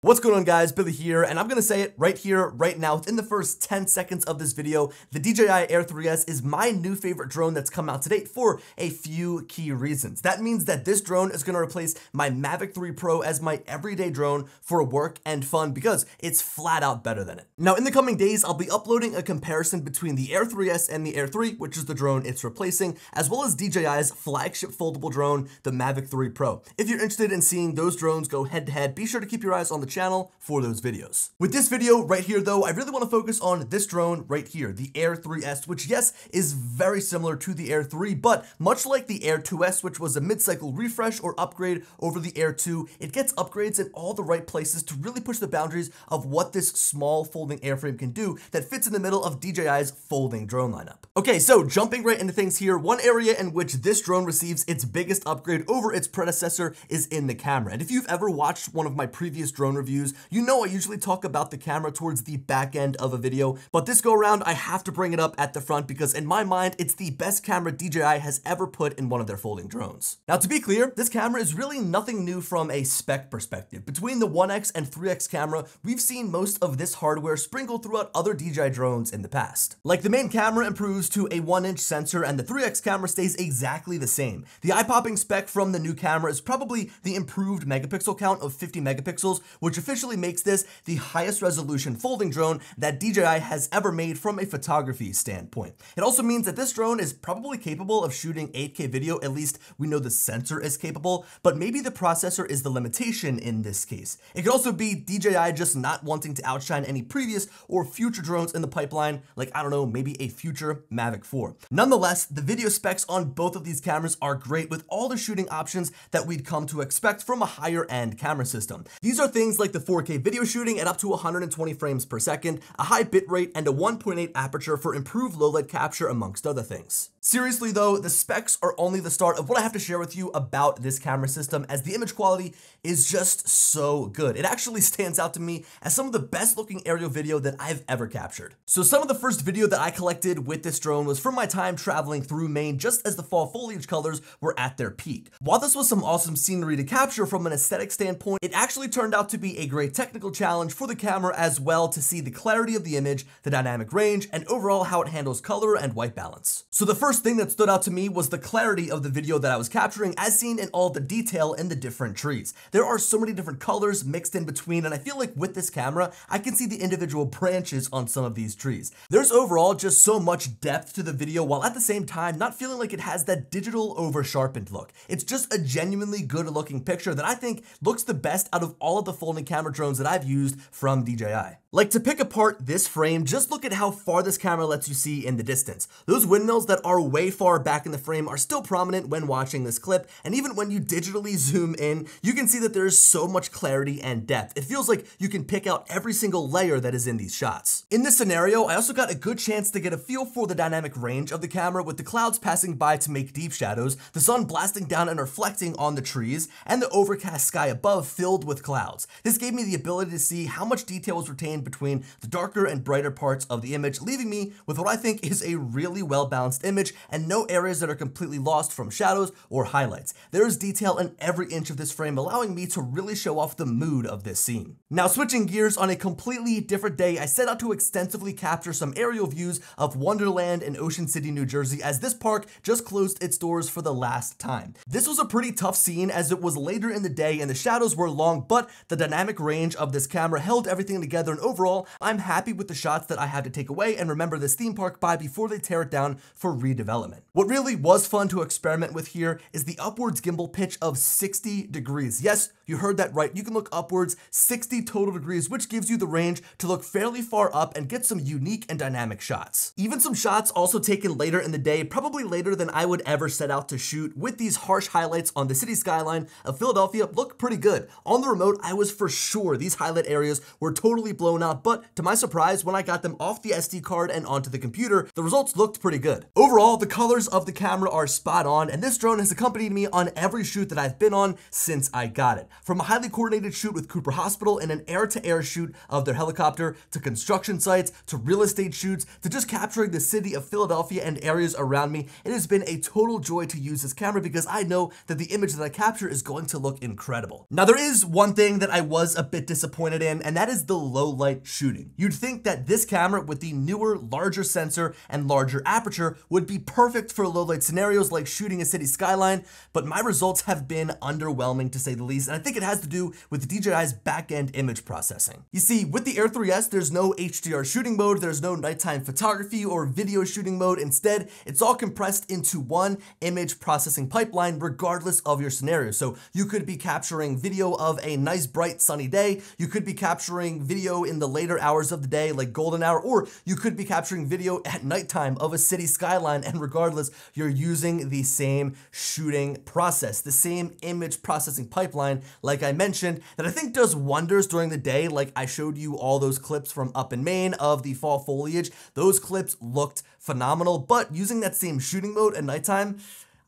What's going on, guys? Billy here, and I'm gonna say it right here, right now, within the first 10 seconds of this video. The DJI Air 3S is my new favorite drone that's come out to date for a few key reasons. That means that this drone is gonna replace my Mavic 3 Pro as my everyday drone for work and fun because it's flat out better than it. Now, in the coming days, I'll be uploading a comparison between the Air 3S and the Air 3, which is the drone it's replacing, as well as DJI's flagship foldable drone, the Mavic 3 Pro. If you're interested in seeing those drones go head to head, be sure to keep your eyes on the channel for those videos. With this video right here though, I really want to focus on this drone right here, the Air 3S, which yes, is very similar to the Air 3, but much like the Air 2S, which was a mid-cycle refresh or upgrade over the Air 2, it gets upgrades in all the right places to really push the boundaries of what this small folding airframe can do that fits in the middle of DJI's folding drone lineup. Okay, so jumping right into things here, one area in which this drone receives its biggest upgrade over its predecessor is in the camera. And if you've ever watched one of my previous drone reviews, you know I usually talk about the camera towards the back end of a video, but this go around I have to bring it up at the front because in my mind it's the best camera DJI has ever put in one of their folding drones. Now, to be clear, this camera is really nothing new from a spec perspective. Between the 1X and 3X camera, we've seen most of this hardware sprinkled throughout other DJI drones in the past. Like, the main camera improves to a 1-inch sensor and the 3X camera stays exactly the same. The eye-popping spec from the new camera is probably the improved megapixel count of 50 megapixels, which officially makes this the highest resolution folding drone that DJI has ever made from a photography standpoint. It also means that this drone is probably capable of shooting 8K video, at least we know the sensor is capable, but maybe the processor is the limitation in this case. It could also be DJI just not wanting to outshine any previous or future drones in the pipeline, like, I don't know, maybe a future Mavic 4. Nonetheless, the video specs on both of these cameras are great with all the shooting options that we'd come to expect from a higher end camera system. These are things like the 4K video shooting at up to 120 frames per second, a high bitrate, and a 1.8 aperture for improved low light capture, amongst other things. Seriously though, the specs are only the start of what I have to share with you about this camera system, as the image quality is just so good. It actually stands out to me as some of the best looking aerial video that I've ever captured. So some of the first video that I collected with this drone was from my time traveling through Maine just as the fall foliage colors were at their peak. While this was some awesome scenery to capture from an aesthetic standpoint, it actually turned out to be a great technical challenge for the camera as well to see the clarity of the image, the dynamic range, and overall how it handles color and white balance. So the first thing that stood out to me was the clarity of the video that I was capturing, as seen in all the detail in the different trees. There are so many different colors mixed in between, and I feel like with this camera, I can see the individual branches on some of these trees. There's overall just so much depth to the video, while at the same time not feeling like it has that digital over-sharpened look. It's just a genuinely good looking picture that I think looks the best out of all of the folding camera drones that I've used from DJI. Like, to pick apart this frame, just look at how far this camera lets you see in the distance. Those windmills that are way far back in the frame are still prominent when watching this clip, and even when you digitally zoom in, you can see that there's so much clarity and depth. It feels like you can pick out every single layer that is in these shots. In this scenario, I also got a good chance to get a feel for the dynamic range of the camera, with the clouds passing by to make deep shadows, the sun blasting down and reflecting on the trees, and the overcast sky above filled with clouds. This gave me the ability to see how much detail was retained between the darker and brighter parts of the image, leaving me with what I think is a really well-balanced image and no areas that are completely lost from shadows or highlights. There is detail in every inch of this frame, allowing me to really show off the mood of this scene. Now, switching gears, on a completely different day, I set out to extensively capture some aerial views of Wonderland in Ocean City, New Jersey, as this park just closed its doors for the last time. This was a pretty tough scene as it was later in the day and the shadows were long, but the dynamic range of this camera held everything together, and overall, I'm happy with the shots that I had to take away and remember this theme park by before they tear it down for redevelopment. What really was fun to experiment with here is the upwards gimbal pitch of 60 degrees. Yes, you heard that right. You can look upwards 60 total degrees, which gives you the range to look fairly far up and get some unique and dynamic shots. Even some shots also taken later in the day, probably later than I would ever set out to shoot, with these harsh highlights on the city skyline of Philadelphia, look pretty good. On the remote, I was for sure these highlight areas were totally blown out, but to my surprise, when I got them off the SD card and onto the computer, the results looked pretty good. Overall, Overall, the colors of the camera are spot on, and this drone has accompanied me on every shoot that I've been on since I got it. From a highly coordinated shoot with Cooper Hospital and an air-to-air shoot of their helicopter, to construction sites, to real estate shoots, to just capturing the city of Philadelphia and areas around me, it has been a total joy to use this camera because I know that the image that I capture is going to look incredible. Now, there is one thing that I was a bit disappointed in, and that is the low light shooting. You'd think that this camera with the newer, larger sensor and larger aperture would be perfect for low light scenarios like shooting a city skyline, but my results have been underwhelming to say the least, and I think it has to do with DJI's back-end image processing. You see, with the Air 3S, there's no HDR shooting mode, there's no nighttime photography or video shooting mode. Instead, it's all compressed into one image processing pipeline regardless of your scenario. So you could be capturing video of a nice, bright, sunny day, you could be capturing video in the later hours of the day like golden hour, or you could be capturing video at nighttime of a city skyline, and regardless, you're using the same shooting process, the same image processing pipeline, like I mentioned, that I think does wonders during the day. Like I showed you all those clips from up in Maine of the fall foliage. Those clips looked phenomenal, but using that same shooting mode at nighttime,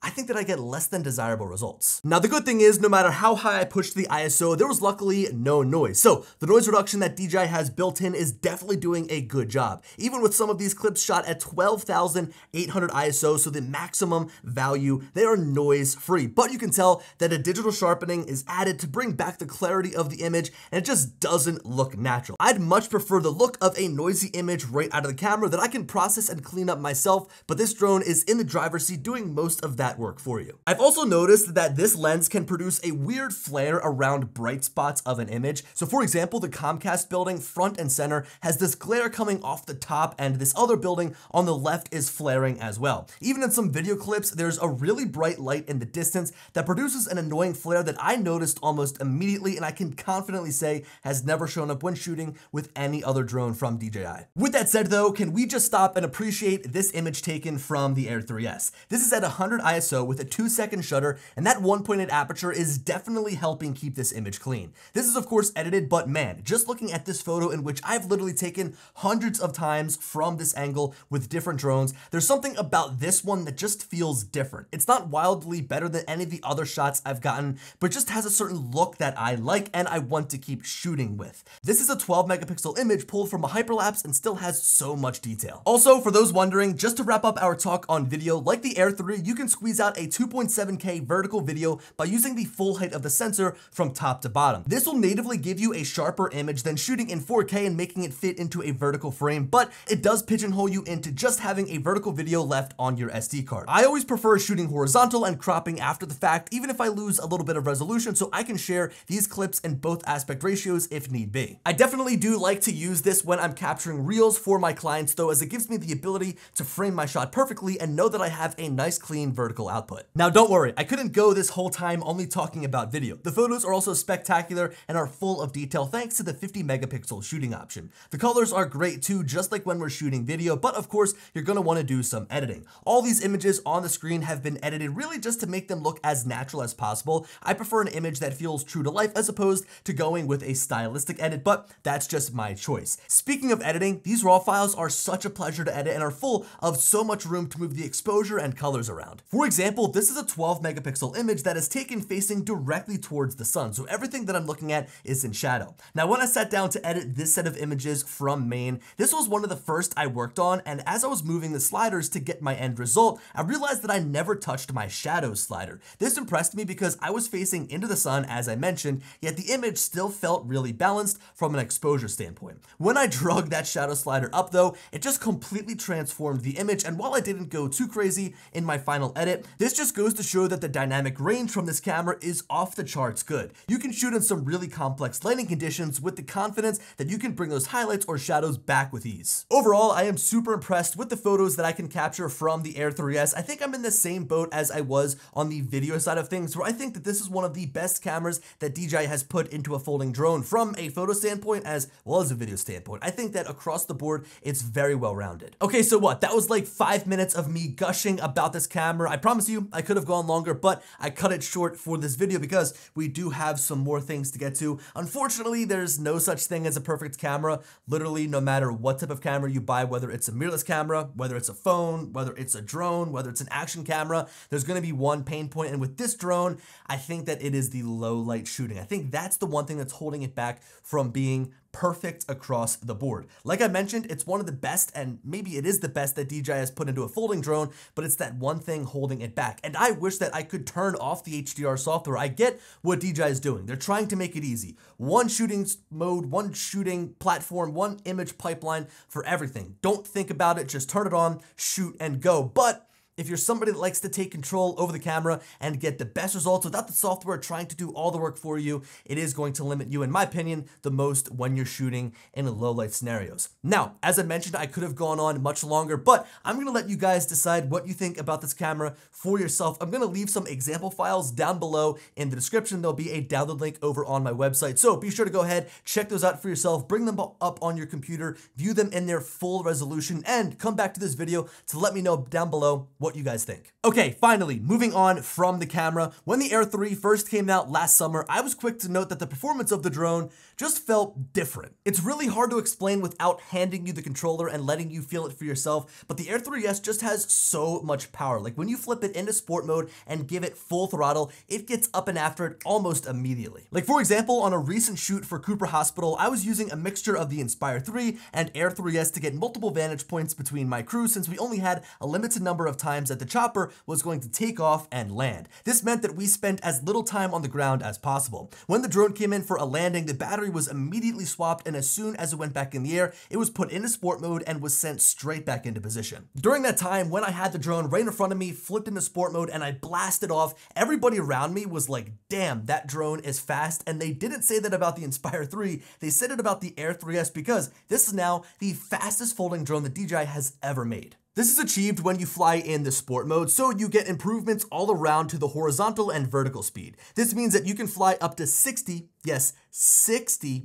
I think that I get less than desirable results. Now, the good thing is, no matter how high I pushed the ISO, there was luckily no noise. So the noise reduction that DJI has built in is definitely doing a good job. Even with some of these clips shot at 12,800 ISO, so the maximum value, they are noise free. But you can tell that a digital sharpening is added to bring back the clarity of the image, and it just doesn't look natural. I'd much prefer the look of a noisy image right out of the camera that I can process and clean up myself, but this drone is in the driver's seat doing most of that work for you. I've also noticed that this lens can produce a weird flare around bright spots of an image. So for example, the Comcast building front and center has this glare coming off the top, and this other building on the left is flaring as well. Even in some video clips, there's a really bright light in the distance that produces an annoying flare that I noticed almost immediately, and I can confidently say has never shown up when shooting with any other drone from DJI. With that said though, can we just stop and appreciate this image taken from the Air 3S? This is at 100 ISO with a 2-second shutter, and that 1.8 aperture is definitely helping keep this image clean. This is of course edited, but man, just looking at this photo, in which I've literally taken hundreds of times from this angle with different drones, there's something about this one that just feels different. It's not wildly better than any of the other shots I've gotten, but just has a certain look that I like and I want to keep shooting with. This is a 12 megapixel image pulled from a hyperlapse and still has so much detail. Also, for those wondering, just to wrap up our talk on video, like the Air 3, you can squeeze out a 2.7K vertical video by using the full height of the sensor from top to bottom. This will natively give you a sharper image than shooting in 4K and making it fit into a vertical frame, but it does pigeonhole you into just having a vertical video left on your SD card. I always prefer shooting horizontal and cropping after the fact, even if I lose a little bit of resolution, so I can share these clips in both aspect ratios if need be. I definitely do like to use this when I'm capturing reels for my clients though, as it gives me the ability to frame my shot perfectly and know that I have a nice clean vertical output. Now don't worry, I couldn't go this whole time only talking about video. The photos are also spectacular and are full of detail thanks to the 50 megapixel shooting option. The colors are great too, just like when we're shooting video, but of course you're going to want to do some editing. All these images on the screen have been edited really just to make them look as natural as possible. I prefer an image that feels true to life as opposed to going with a stylistic edit, but that's just my choice. Speaking of editing, these raw files are such a pleasure to edit and are full of so much room to move the exposure and colors around. For example, this is a 12 megapixel image that is taken facing directly towards the sun, so everything that I'm looking at is in shadow. Now, when I sat down to edit this set of images from Maine, this was one of the first I worked on, and as I was moving the sliders to get my end result, I realized that I never touched my shadow slider. This impressed me because I was facing into the sun, as I mentioned, yet the image still felt really balanced from an exposure standpoint. When I drug that shadow slider up though, it just completely transformed the image, and while I didn't go too crazy in my final edit, this just goes to show that the dynamic range from this camera is off the charts good. You can shoot in some really complex lighting conditions with the confidence that you can bring those highlights or shadows back with ease. Overall, I am super impressed with the photos that I can capture from the Air 3S. I think I'm in the same boat as I was on the video side of things, where I think that this is one of the best cameras that DJI has put into a folding drone from a photo standpoint as well as a video standpoint. I think that across the board, it's very well rounded. Okay, so what? That was like 5 minutes of me gushing about this camera. I promise you, I could have gone longer, but I cut it short for this video because we do have some more things to get to. Unfortunately, there's no such thing as a perfect camera. Literally, no matter what type of camera you buy, whether it's a mirrorless camera, whether it's a phone, whether it's a drone, whether it's an action camera, there's going to be one pain point. And with this drone, I think that it is the low light shooting. I think that's the one thing that's holding it back from being perfect across the board. Like I mentioned, it's one of the best, and maybe it is the best that DJI has put into a folding drone, but it's that one thing holding it back. And I wish that I could turn off the HDR software. I get what DJI is doing. They're trying to make it easy. One shooting mode, one shooting platform, one image pipeline for everything. Don't think about it, just turn it on, shoot and go. But if you're somebody that likes to take control over the camera and get the best results without the software trying to do all the work for you, it is going to limit you, in my opinion, the most when you're shooting in low light scenarios. Now, as I mentioned, I could have gone on much longer, but I'm going to let you guys decide what you think about this camera for yourself. I'm going to leave some example files down below in the description. There'll be a download link over on my website. So be sure to go ahead, check those out for yourself, bring them up on your computer, view them in their full resolution, and come back to this video to let me know down below what you guys think. Okay, finally, moving on from the camera. When the Air 3 first came out last summer, I was quick to note that the performance of the drone just felt different. It's really hard to explain without handing you the controller and letting you feel it for yourself, but the Air 3S just has so much power. Like when you flip it into sport mode and give it full throttle, it gets up and after it almost immediately. Like for example, on a recent shoot for Cooper Hospital, I was using a mixture of the Inspire 3 and Air 3S to get multiple vantage points between my crew, since we only had a limited number of times that the chopper was going to take off and land. This meant that we spent as little time on the ground as possible. When the drone came in for a landing, the battery was immediately swapped, and as soon as it went back in the air, it was put into sport mode and was sent straight back into position. During that time, when I had the drone right in front of me, flipped into sport mode, and I blasted off, everybody around me was like, damn, that drone is fast. And they didn't say that about the Inspire 3, they said it about the Air 3S, because this is now the fastest folding drone that DJI has ever made. This is achieved when you fly in the sport mode, so you get improvements all around to the horizontal and vertical speed. This means that you can fly up to 60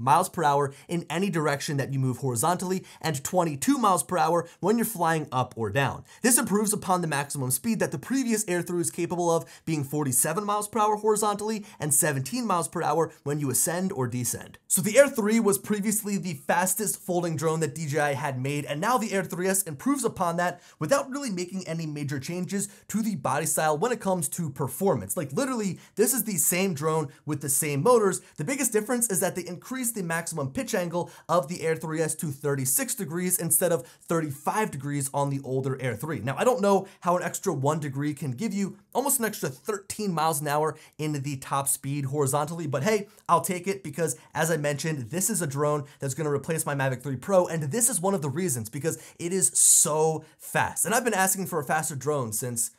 miles per hour in any direction that you move horizontally, and 22 miles per hour when you're flying up or down. This improves upon the maximum speed that the previous Air 3 is capable of, being 47 miles per hour horizontally and 17 miles per hour when you ascend or descend. So the Air 3 was previously the fastest folding drone that DJI had made, and now the Air 3S improves upon that without really making any major changes to the body style when it comes to performance. Like literally, this is the same drone with the same motors. The biggest difference is that they increased the maximum pitch angle of the Air 3S to 36 degrees instead of 35 degrees on the older Air 3. Now, I don't know how an extra 1 degree can give you almost an extra 13 miles an hour in the top speed horizontally, but hey, I'll take it because, as I mentioned, this is a drone that's going to replace my Mavic 3 Pro, and this is one of the reasons, because it is so fast. And I've been asking for a faster drone since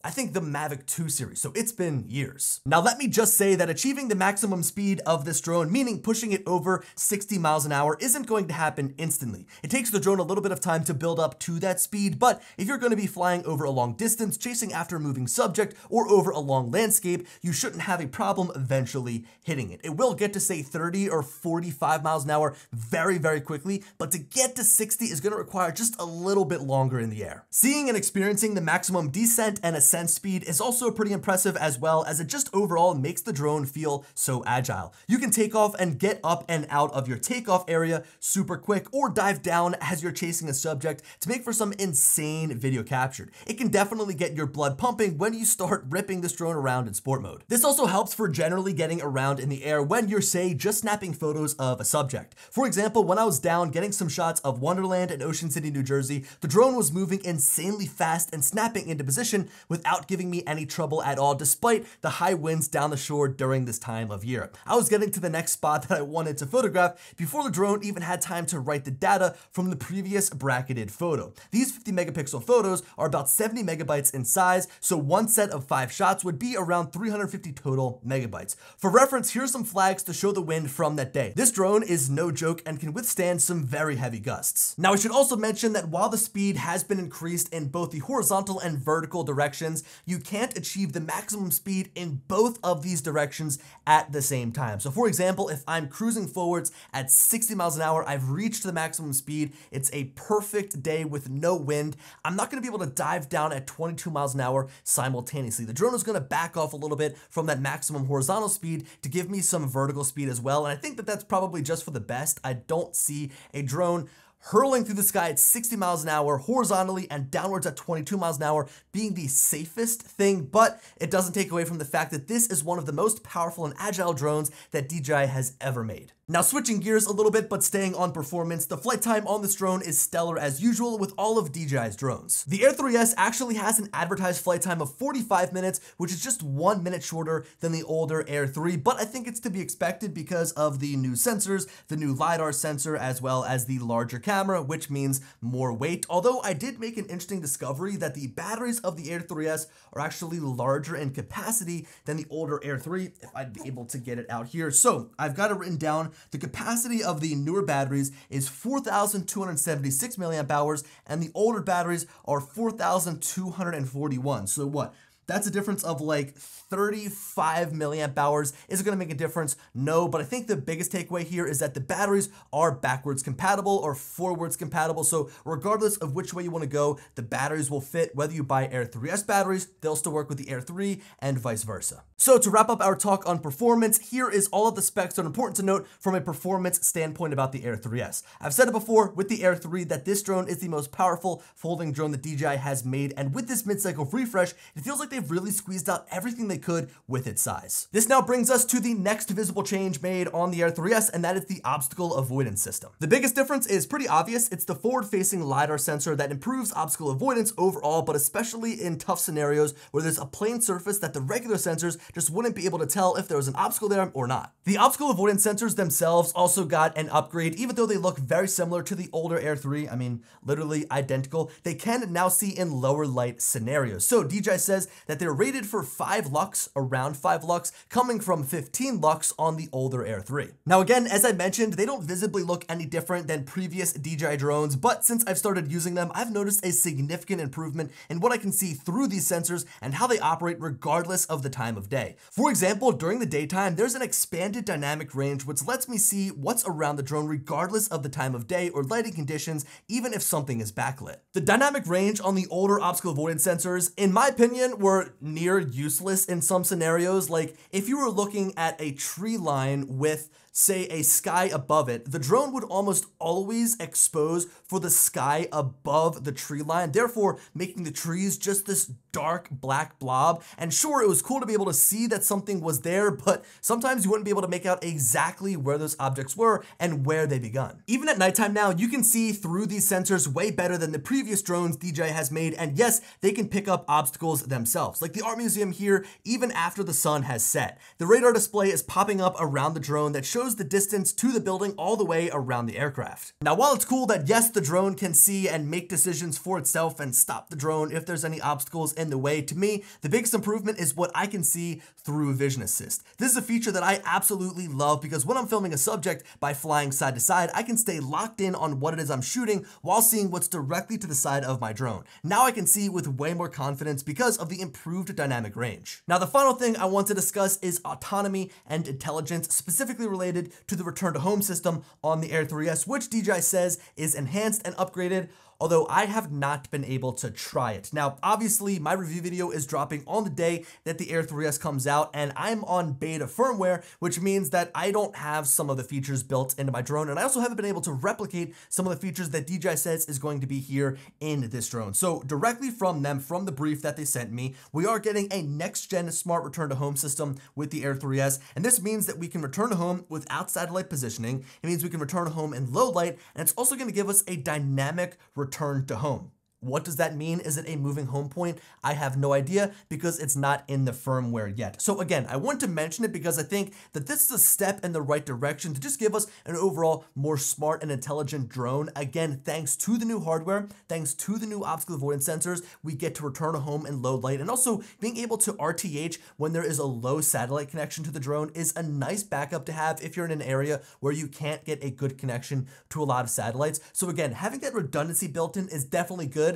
I think the Mavic 2 series, so it's been years. Now let me just say that achieving the maximum speed of this drone, meaning pushing it over 60 miles an hour, isn't going to happen instantly. It takes the drone a little bit of time to build up to that speed, but if you're going to be flying over a long distance, chasing after a moving subject, or over a long landscape, you shouldn't have a problem eventually hitting it. It will get to say 30 or 45 miles an hour very, very quickly, but to get to 60 is going to require just a little bit longer in the air. Seeing and experiencing the maximum descent and ascent speed is also pretty impressive, as well as it just overall makes the drone feel so agile. You can take off and get up and out of your takeoff area super quick, or dive down as you're chasing a subject to make for some insane video captured. It can definitely get your blood pumping when you start ripping this drone around in sport mode. This also helps for generally getting around in the air when you're, say, just snapping photos of a subject. For example, when I was down getting some shots of Wonderland in Ocean City, New Jersey, the drone was moving insanely fast and snapping into position without giving me any trouble at all, despite the high winds down the shore during this time of year. I was getting to the next spot that I wanted to photograph before the drone even had time to write the data from the previous bracketed photo. These 50 megapixel photos are about 70 megabytes in size, so one set of 5 shots would be around 350 total megabytes. For reference, here's some flags to show the wind from that day. This drone is no joke and can withstand some very heavy gusts. Now, I should also mention that while the speed has been increased in both the horizontal and vertical directions, happens, you can't achieve the maximum speed in both of these directions at the same time. So for example, if I'm cruising forwards at 60 miles an hour, I've reached the maximum speed, it's a perfect day with no wind, I'm not gonna be able to dive down at 22 miles an hour simultaneously. The drone is gonna back off a little bit from that maximum horizontal speed to give me some vertical speed as well, and I think that that's probably just for the best. I don't see a drone hurling through the sky at 60 miles an hour horizontally and downwards at 22 miles an hour being the safest thing, but it doesn't take away from the fact that this is one of the most powerful and agile drones that DJI has ever made. Now switching gears a little bit, but staying on performance, the flight time on this drone is stellar as usual with all of DJI's drones. The Air 3S actually has an advertised flight time of 45 minutes, which is just 1 minute shorter than the older Air 3, but I think it's to be expected because of the new sensors, the new LiDAR sensor, as well as the larger camera, which means more weight. Although I did make an interesting discovery that the batteries of the Air 3S are actually larger in capacity than the older Air 3, if I'd be able to get it out here. So I've got it written down. The capacity of the newer batteries is 4,276 milliamp hours, and the older batteries are 4,241. So what? That's a difference of like 35 milliamp hours. Is it going to make a difference? No, but I think the biggest takeaway here is that the batteries are backwards compatible or forwards compatible. So regardless of which way you want to go, the batteries will fit. Whether you buy Air 3S batteries, they'll still work with the Air 3 and vice versa. So to wrap up our talk on performance, here is all of the specs that are important to note from a performance standpoint about the Air 3S. I've said it before with the Air 3 that this drone is the most powerful folding drone that DJI has made, and with this mid-cycle refresh, it feels like they've really squeezed out everything they could with its size. This now brings us to the next visible change made on the Air 3S, and that is the obstacle avoidance system. The biggest difference is pretty obvious. It's the forward-facing LiDAR sensor that improves obstacle avoidance overall, but especially in tough scenarios where there's a plain surface that the regular sensors just wouldn't be able to tell if there was an obstacle there or not. The obstacle avoidance sensors themselves also got an upgrade. Even though they look very similar to the older Air 3, I mean, literally identical, they can now see in lower light scenarios. So DJI says that they're rated for 5 lux, around 5 lux, coming from 15 lux on the older Air 3. Now again, as I mentioned, they don't visibly look any different than previous DJI drones, but since I've started using them, I've noticed a significant improvement in what I can see through these sensors and how they operate regardless of the time of day. For example, during the daytime, there's an expanded dynamic range which lets me see what's around the drone regardless of the time of day or lighting conditions, even if something is backlit. The dynamic range on the older obstacle avoidance sensors, in my opinion, were near useless in some scenarios. Like if you were looking at a tree line with, say, a sky above it, the drone would almost always expose for the sky above the tree line, therefore making the trees just this dark black blob. And sure, it was cool to be able to see that something was there, but sometimes you wouldn't be able to make out exactly where those objects were and where they begun. Even at nighttime now, you can see through these sensors way better than the previous drones DJI has made, and yes, they can pick up obstacles themselves. Like the art museum here, even after the sun has set. The radar display is popping up around the drone that shows the distance to the building all the way around the aircraft. Now, while it's cool that yes, the drone can see and make decisions for itself and stop the drone if there's any obstacles in the way, to me, the biggest improvement is what I can see through vision assist. This is a feature that I absolutely love because when I'm filming a subject by flying side to side, I can stay locked in on what it is I'm shooting while seeing what's directly to the side of my drone. Now I can see with way more confidence because of the improved dynamic range. Now, the final thing I want to discuss is autonomy and intelligence, specifically related to the return to home system on the Air 3S, which DJI says is enhanced and upgraded, although I have not been able to try it. Now, obviously, my review video is dropping on the day that the Air 3S comes out, and I'm on beta firmware, which means that I don't have some of the features built into my drone, and I also haven't been able to replicate some of the features that DJI says is going to be here in this drone. So directly from them, from the brief that they sent me, we are getting a next-gen smart return to home system with the Air 3S, and this means that we can return to home without satellite positioning. It means we can return to home in low light, and it's also going to give us a dynamic return to home. What does that mean? Is it a moving home point? I have no idea because it's not in the firmware yet. So again, I want to mention it because I think that this is a step in the right direction to just give us an overall more smart and intelligent drone. Again, thanks to the new hardware, thanks to the new obstacle avoidance sensors, we get to return to home in low light, and also being able to RTH when there is a low satellite connection to the drone is a nice backup to have if you're in an area where you can't get a good connection to a lot of satellites. So again, having that redundancy built in is definitely good.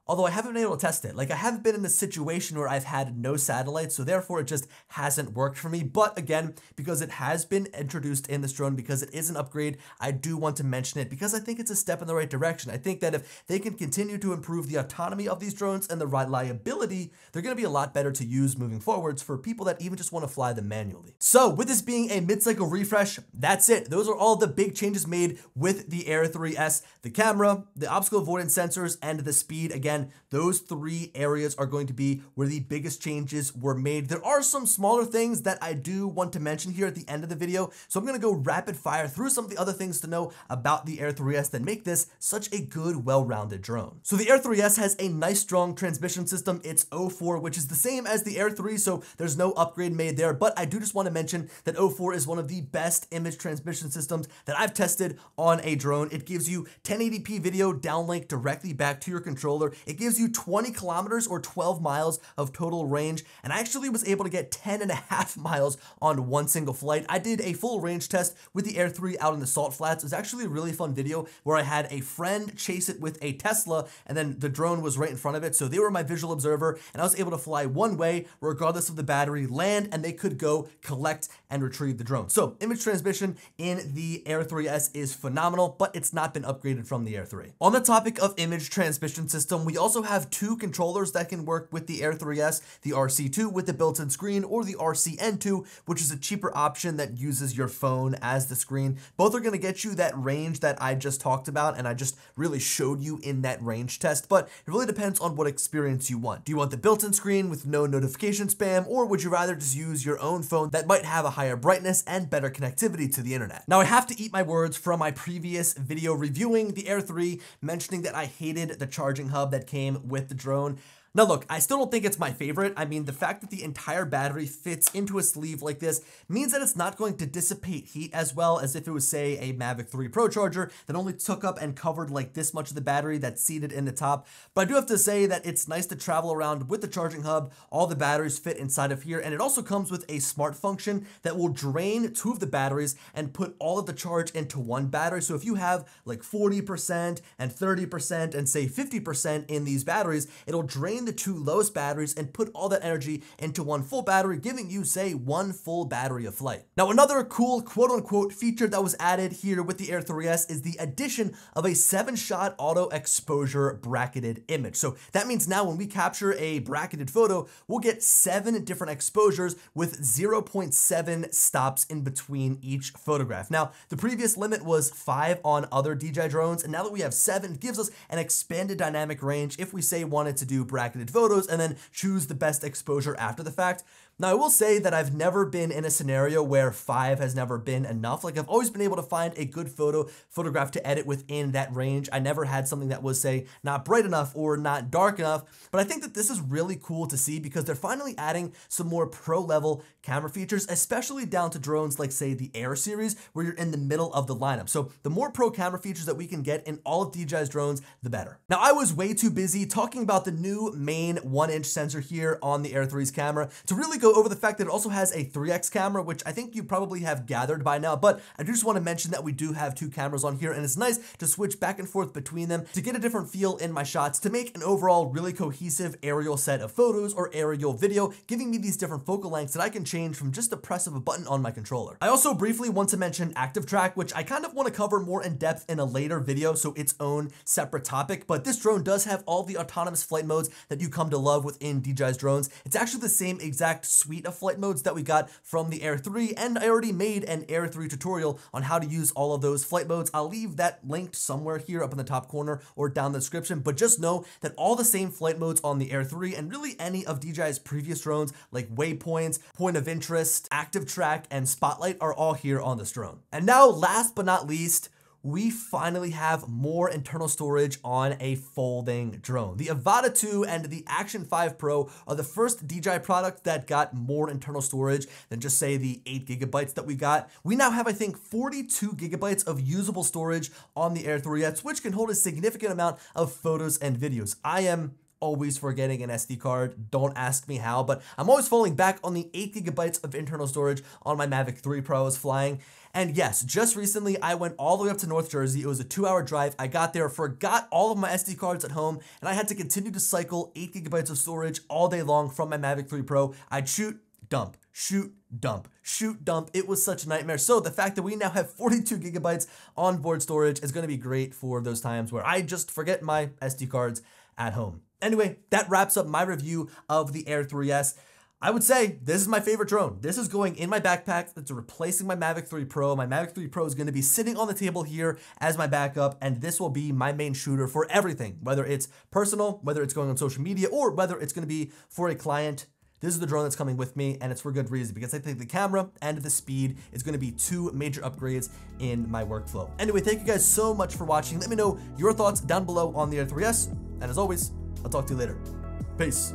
although I haven't been able to test it. Like, I haven't been in a situation where I've had no satellites, so therefore it just hasn't worked for me. But again, because it has been introduced in this drone, because it is an upgrade, I do want to mention it because I think it's a step in the right direction. I think that if they can continue to improve the autonomy of these drones and the reliability, they're going to be a lot better to use moving forwards for people that even just want to fly them manually. So with this being a mid-cycle refresh, that's it. Those are all the big changes made with the Air 3S: the camera, the obstacle avoidance sensors, and the speed. Again, those three areas are going to be where the biggest changes were made. There are some smaller things that I do want to mention here at the end of the video, so I'm going to go rapid fire through some of the other things to know about the Air 3S that make this such a good, well-rounded drone. So the Air 3S has a nice, strong transmission system. It's 04, which is the same as the Air 3, so there's no upgrade made there, but I do just want to mention that 04 is one of the best image transmission systems that I've tested on a drone. It gives you 1080p video downlink directly back to your controller. It gives you 20 kilometers or 12 miles of total range, and I actually was able to get 10.5 miles on one single flight. I did a full range test with the Air 3 out in the salt flats. It was actually a really fun video where I had a friend chase it with a Tesla, and then the drone was right in front of it, so they were my visual observer, and I was able to fly one way regardless of the battery, land, and they could go collect and retrieve the drone. So image transmission in the Air 3S is phenomenal, but it's not been upgraded from the Air 3. On the topic of image transmission system, we also have two controllers that can work with the Air 3S, the RC2 with the built-in screen, or the RCN2, which is a cheaper option that uses your phone as the screen. Both are going to get you that range that I just talked about, and I just really showed you in that range test, but it really depends on what experience you want. Do you want the built-in screen with no notification spam, or would you rather just use your own phone that might have a higher brightness and better connectivity to the internet? Now, I have to eat my words from my previous video reviewing the Air 3, mentioning that I hated the charging hub that came with the drone. Now look, I still don't think it's my favorite. I mean, the fact that the entire battery fits into a sleeve like this means that it's not going to dissipate heat as well as if it was, say, a Mavic 3 Pro charger that only took up and covered like this much of the battery that's seated in the top. But I do have to say that it's nice to travel around with the charging hub. All the batteries fit inside of here, and it also comes with a smart function that will drain two of the batteries and put all of the charge into one battery. So if you have like 40% and 30% and say 50% in these batteries, it'll drain the two lowest batteries and put all that energy into one full battery, giving you, say, one full battery of flight. Now, another cool quote-unquote feature that was added here with the Air 3S is the addition of a 7-shot auto exposure bracketed image. So that means now when we capture a bracketed photo, we'll get 7 different exposures with 0.7 stops in between each photograph. Now, the previous limit was 5 on other DJI drones, and now that we have 7, it gives us an expanded dynamic range if we, say, wanted to do bracketed photos and then choose the best exposure after the fact. Now, I will say that I've never been in a scenario where 5 has never been enough. Like, I've always been able to find a good photograph to edit within that range. I never had something that was, say, not bright enough or not dark enough. But I think that this is really cool to see because they're finally adding some more pro-level camera features, especially down to drones like, say, the Air series, where you're in the middle of the lineup. So the more pro camera features that we can get in all of DJI's drones, the better. Now, I was way too busy talking about the new main 1-inch sensor here on the Air 3's camera to really go over the fact that it also has a 3x camera, which I think you probably have gathered by now, but I do just want to mention that we do have 2 cameras on here, and it's nice to switch back and forth between them to get a different feel in my shots to make an overall really cohesive aerial set of photos or aerial video, giving me these different focal lengths that I can change from just the press of a button on my controller. I also briefly want to mention ActiveTrack, which I kind of want to cover more in depth in a later video, so its own separate topic, but this drone does have all the autonomous flight modes that you come to love within DJI's drones. It's actually the same exact suite of flight modes that we got from the Air 3, and I already made an Air 3 tutorial on how to use all of those flight modes. I'll leave that linked somewhere here up in the top corner or down the description, but just know that all the same flight modes on the Air 3 and really any of DJI's previous drones like Waypoints, Point of Interest, ActiveTrack, and Spotlight are all here on this drone. And now, last but not least, we finally have more internal storage on a folding drone. The Avata 2 and the Action 5 Pro are the first DJI product that got more internal storage than just, say, the 8 gigabytes that we got. We now have, I think, 42 gigabytes of usable storage on the Air 3S, which can hold a significant amount of photos and videos. I am always forgetting an SD card. Don't ask me how, but I'm always falling back on the 8 gigabytes of internal storage on my Mavic 3 Pro I was flying. And yes, just recently I went all the way up to North Jersey. It was a 2-hour drive. I got there, forgot all of my SD cards at home, and I had to continue to cycle 8 gigabytes of storage all day long from my Mavic 3 Pro. I'd shoot, dump, shoot, dump, shoot, dump. It was such a nightmare. So the fact that we now have 42 gigabytes onboard storage is going to be great for those times where I just forget my SD cards at home. Anyway, that wraps up my review of the Air 3S. I would say this is my favorite drone. This is going in my backpack. It's replacing my Mavic 3 Pro. My Mavic 3 Pro is going to be sitting on the table here as my backup, and this will be my main shooter for everything, whether it's personal, whether it's going on social media, or whether it's going to be for a client. This is the drone that's coming with me, and it's for good reason, because I think the camera and the speed is going to be 2 major upgrades in my workflow. Anyway, thank you guys so much for watching. Let me know your thoughts down below on the Air 3S, and as always, I'll talk to you later. Peace.